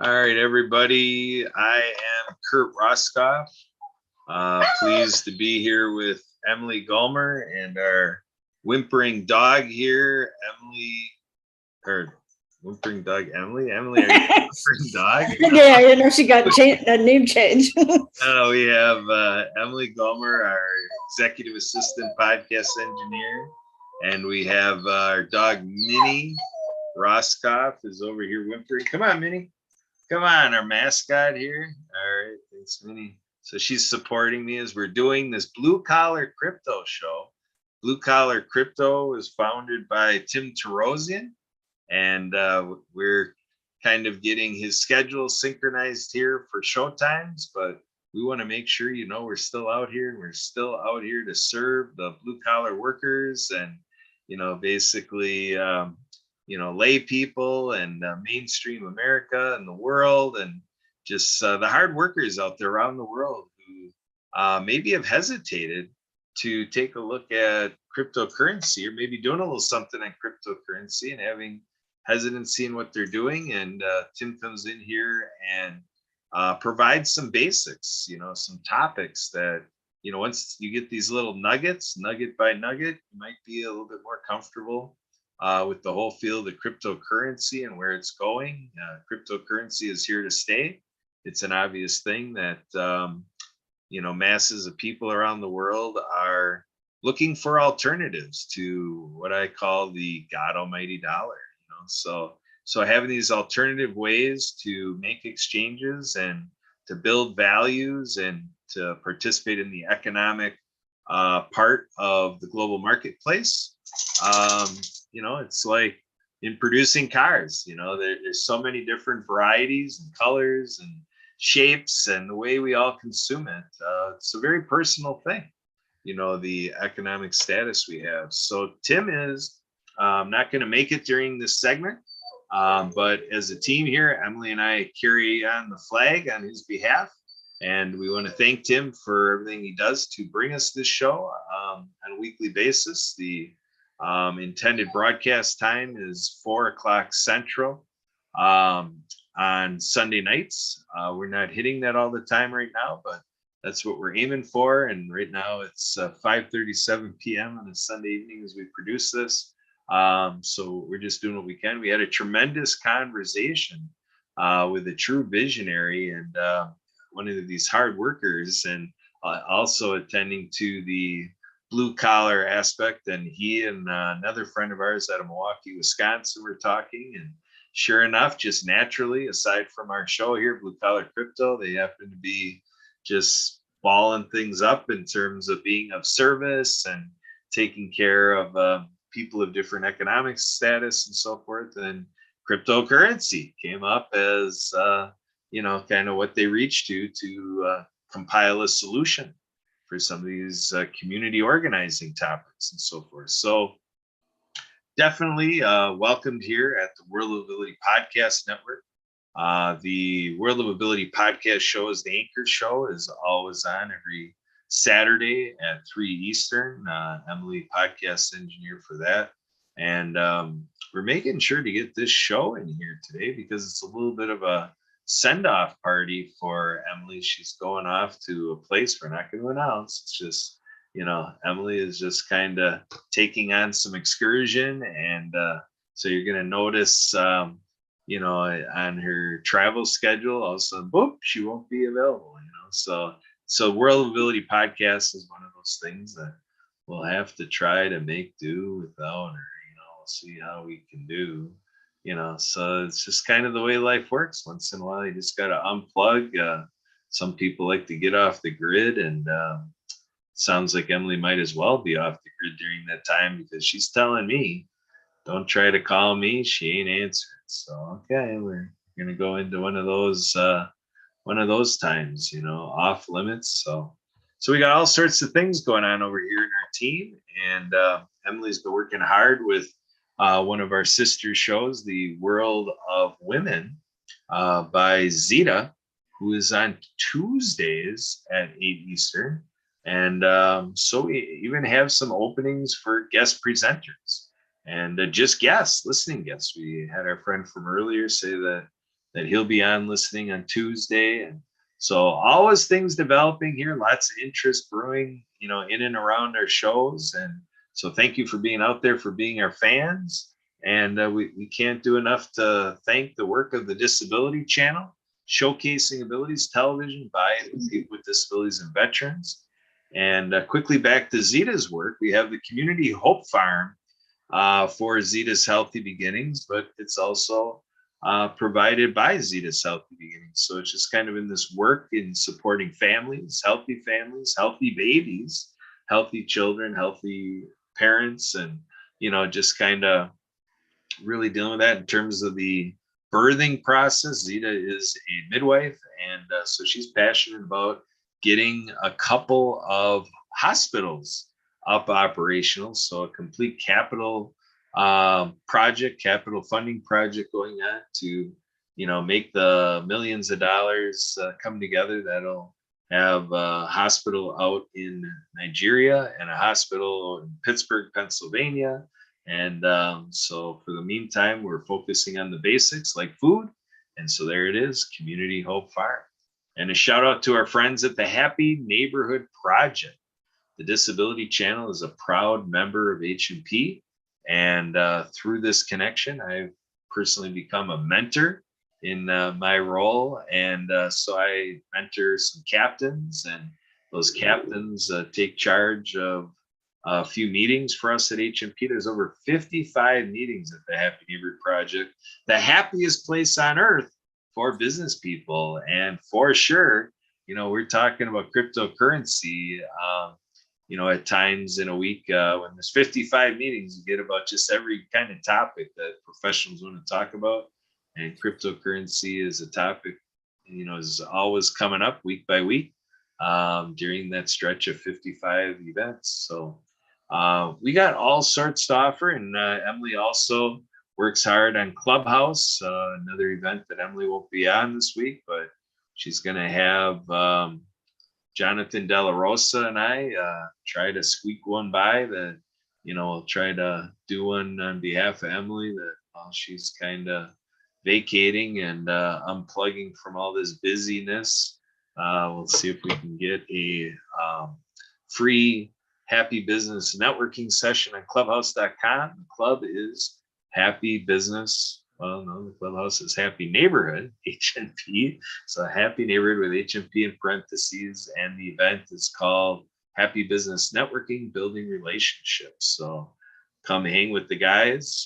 All right, everybody. I am Kurt Roskoff. Pleased to be here with Emily Gulmer and our whimpering dog here, Emily, or whimpering dog, Emily. Emily, are you a whimpering dog? Yeah, she got a name change. We have Emily Gulmer, our executive assistant podcast engineer, and we have our dog Minnie Roskoff is over here whimpering. Come on, Minnie. Come on, our mascot here. All right, thanks, Minnie. So she's supporting me as we're doing this blue collar crypto show. Blue Collar Crypto is founded by Tim Torosian, and we're kind of getting his schedule synchronized here for show times. But we want to make sure we're still out here, and we're still out here to serve the blue collar workers, and basically lay people and mainstream America and the world, and just the hard workers out there around the world who maybe have hesitated to take a look at cryptocurrency, or maybe doing a little something on cryptocurrency and having hesitancy in what they're doing. And Tim comes in here and provides some basics, some topics that, once you get these little nuggets, nugget by nugget, you might be a little bit more comfortable with the whole field of cryptocurrency and where it's going. Cryptocurrency is here to stay. It's an obvious thing that masses of people around the world are looking for alternatives to what I call the God Almighty dollar. So having these alternative ways to make exchanges and to build values and to participate in the economic part of the global marketplace. It's like in producing cars, there's so many different varieties and colors and shapes and the way we all consume it. It's a very personal thing, the economic status we have. So Tim is not going to make it during this segment. But as a team here, Emily and I carry on the flag on his behalf. And we want to thank Tim for everything he does to bring us this show on a weekly basis. The intended broadcast time is 4 o'clock Central on Sunday nights. We're not hitting that all the time right now, but that's what we're aiming for. And right now it's 5:37 p.m. on a Sunday evening as we produce this. So we're just doing what we can. We had a tremendous conversation with a true visionary and one of these hard workers, and also attending to the blue collar aspect. And he and another friend of ours out of Milwaukee, Wisconsin, were talking. And sure enough, just naturally, aside from our show here, Blue Collar Crypto, they happen to be just balling things up in terms of being of service and taking care of people of different economic status and so forth. And cryptocurrency came up as kind of what they reached to compile a solution for some of these community organizing topics and so forth. So definitely welcomed here at the World of Ability Podcast Network. The World of Ability Podcast show is the anchor show, is always on every Saturday at 3 Eastern. Emily, podcast engineer for that. And we're making sure to get this show in here today because it's a little bit of a send-off party for Emily. She's going off to a place we're not going to announce. It's just, Emily is just kind of taking on some excursion. And so you're going to notice, on her travel schedule, also, boop, she won't be available, So World of Ability Podcast is one of those things that we'll have to try to make do without her. We'll see how we can do. So it's just kind of the way life works. Once in a while, you just got to unplug. Some people like to get off the grid, and sounds like Emily might as well be off the grid during that time because she's telling me, "Don't try to call me; she ain't answering." So okay, we're gonna go into one of those times, off limits. So we got all sorts of things going on over here in our team, and Emily's been working hard with one of our sister shows, the World of Women, by Zeta, who is on Tuesdays at 8 Eastern. And so we even have some openings for guest presenters and just guests, listening guests. We had our friend from earlier say that that he'll be on listening on Tuesday. And so always things developing here, lots of interest brewing, in and around our shows. And so thank you for being out there, for being our fans. And we can't do enough to thank the work of the Disability Channel, showcasing abilities television by people with disabilities and veterans. And quickly back to Zita's work, we have the Community Hope Farm for Zita's Healthy Beginnings, but it's also provided by Zita's Healthy Beginnings. So it's just kind of in this work in supporting families, healthy babies, healthy children, healthy parents, and, just kind of really dealing with that in terms of the birthing process. Zita is a midwife, and so she's passionate about getting a couple of hospitals up operational. So a complete capital capital funding project going on to, make the millions of dollars come together. That'll have a hospital out in Nigeria and a hospital in Pittsburgh, Pennsylvania. And so for the meantime, we're focusing on the basics like food. And so there it is, Community Hope Farm. And a shout out to our friends at the Happy Neighborhood Project. The Disability Channel is a proud member of H&P. And through this connection, I've personally become a mentor in my role. And so I mentor some captains, and those captains take charge of a few meetings for us at H&P. There's over 55 meetings at the Happy Neighborhood Project, the happiest place on earth for business people. And for sure, we're talking about cryptocurrency. At times in a week, when there's 55 meetings, you get about just every kind of topic that professionals want to talk about. And cryptocurrency is a topic, is always coming up week by week during that stretch of 55 events. So we got all sorts to offer. And Emily also works hard on Clubhouse, another event that Emily won't be on this week, but she's going to have Jonathan De La Rosa and I try to squeak one by that, we'll try to do one on behalf of Emily that while she's kind of vacating and unplugging from all this busyness. We'll see if we can get a free Happy Business networking session on clubhouse.com. The club is Happy Business. Well, no, the clubhouse is Happy Neighborhood, H&P. So Happy Neighborhood with H&P in parentheses. And the event is called Happy Business Networking, Building Relationships. So come hang with the guys,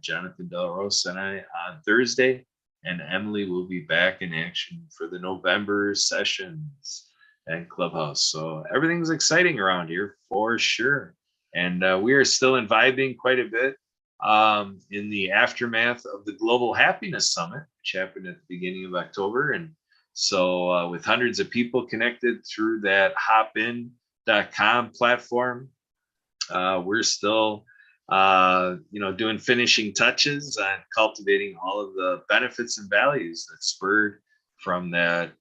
Jonathan De La Rosa and I on Thursday. And Emily will be back in action for the November sessions and Clubhouse. So everything's exciting around here for sure. And we are still imbibing quite a bit in the aftermath of the Global Happiness Summit, which happened at the beginning of October. And so with hundreds of people connected through that hopin.com platform, we're still doing finishing touches on cultivating all of the benefits and values that spurred from that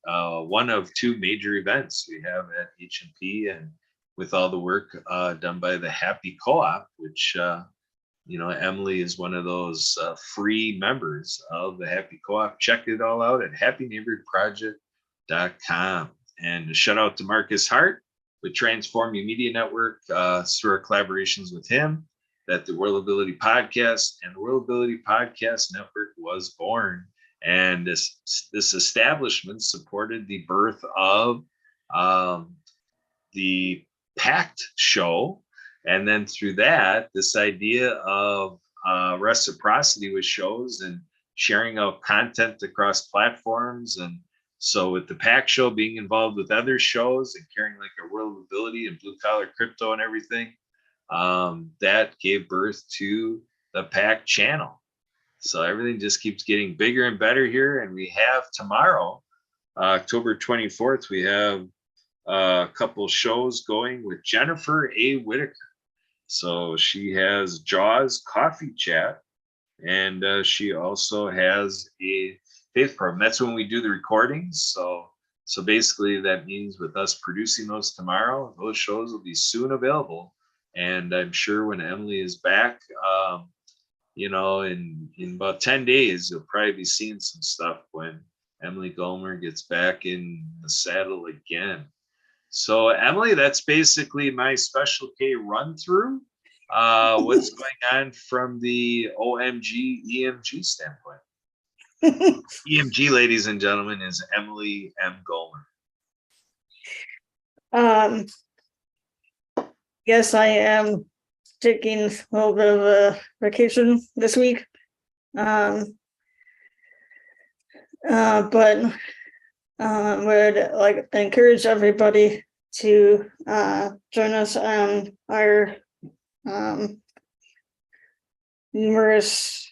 one of two major events we have at H&P, and with all the work done by the Happy Co-op, which Emily is one of those free members of the Happy Co-op. Check it all out at happyneighborhoodproject.com. And a shout out to Marcus Hart with Transform Your Media Network through our collaborations with him, that the World Ability Podcast and the World Ability Podcast Network was born. And this establishment supported the birth of the Pact show. And then through that, this idea of reciprocity with shows and sharing out content across platforms. And so with the Pact show being involved with other shows and carrying like a World of Ability and Blue Collar Crypto and everything, that gave birth to the Pact channel. So everything just keeps getting bigger and better here. And we have tomorrow, October 24th, we have a couple shows going with Jennifer A. Whitaker. So she has Jaws Coffee Chat, and she also has a faith program. That's when we do the recordings. So basically that means with us producing those tomorrow, those shows will be soon available. And I'm sure when Emily is back in about 10 days, you'll probably be seeing some stuff when Emily Gomer gets back in the saddle again. So, Emily, that's basically my Special K run through. What's going on from the OMG EMG standpoint? EMG, ladies and gentlemen, is Emily M. Gomer. Yes, I am taking a little bit of a vacation this week. But would like to encourage everybody to join us on our numerous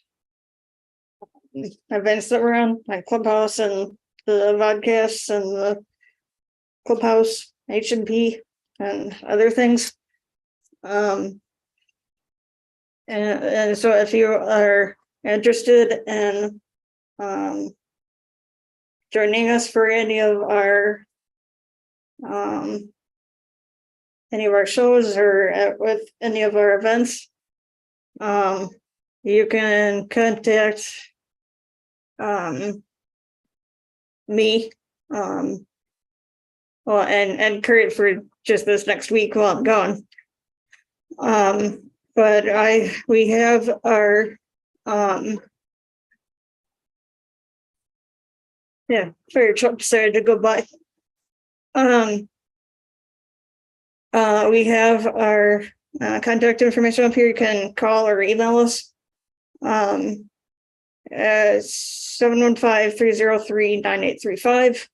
events that we're on, like Clubhouse and the podcasts and the Clubhouse H&P and other things. And so if you are interested in joining us for any of our shows or with any of our events, you can contact me and Kurt for just this next week while I'm gone. But we have our fire truck decided to go by. We have our contact information up here. You can call or email us at 715-303-9835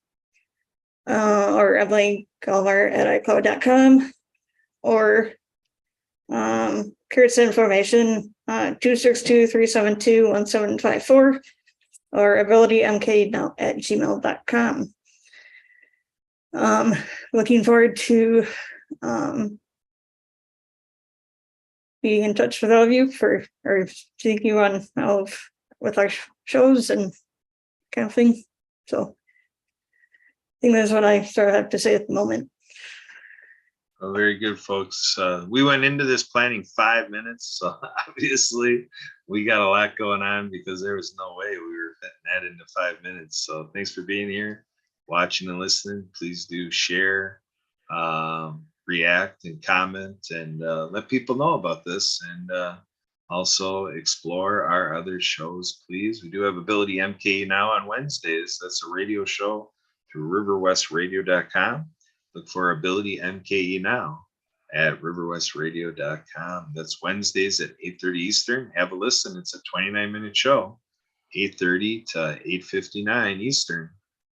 or emilygomer@icloud.com or Kurt's information 262-372-1754 or abilitymk@gmail.com. Looking forward to being in touch with all of you or seeing you on with our shows and kind of thing. So I think that's what I sort of have to say at the moment. Well, very good, folks. We went into this planning 5 minutes, so obviously we got a lot going on because there was no way we were fitting that into 5 minutes. So thanks for being here, watching and listening. Please do share, react and comment, and let people know about this, and also explore our other shows, please. We do have Ability MKE now on Wednesdays. That's a radio show through riverwestradio.com. Look for Ability MKE now at riverwestradio.com. That's Wednesdays at 8:30 Eastern. Have a listen. It's a 29-minute show, 8:30 to 8:59 Eastern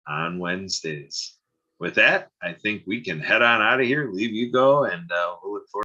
on Wednesdays. With that, I think we can head on out of here, leave you go, and we'll look forward